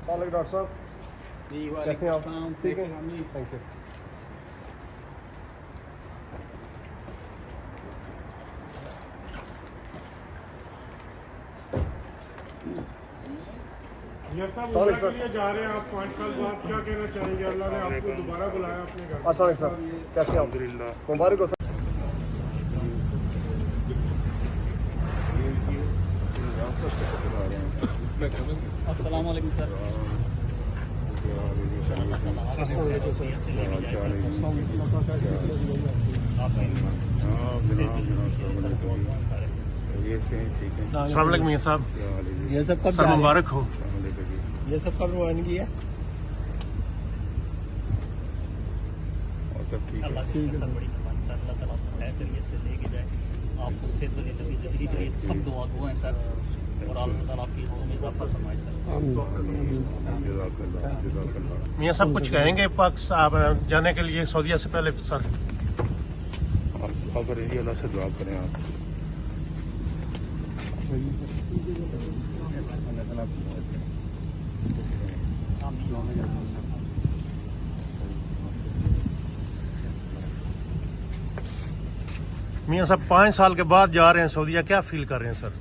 Doctor साहब जी कैसे हैं आप? ठीक है, जी। Thank you. ये सब Sorry, उम्र sir. के लिए जा रहे हैं आप 5 साल बाद, क्या कहना चाहेंगे? अल्लाह ने आपको दोबारा बुलाया अपने घर। अस्सलाम सर, कैसे हैं आप? मुबारक हो सर। अस्सलाम वालेकुम सर। अस्सलाम वालेकुम मियां साहब, ये सब कब सर मुबारक हो। ये सब कब रवानगी है? अल्लाह की कसम बड़ी मेहरबानी सर, अल्लाह ताला आपको खैर करिए से लेके जाए, आपको सेहत वाली लंबी जिंदगी दे, सब दुआएं सर, और अल्लाह ताला आपकी इज्जत में इजाफा फरमाए सर। मियां साहब कुछ कहेंगे पाकिस्तान जाने के लिए सऊदीया से पहले सर? अगर यही अल्लाह से दुआ करें आप। मियां साहब 5 साल के बाद जा रहे हैं सऊदीया, क्या फील कर रहे हैं सर?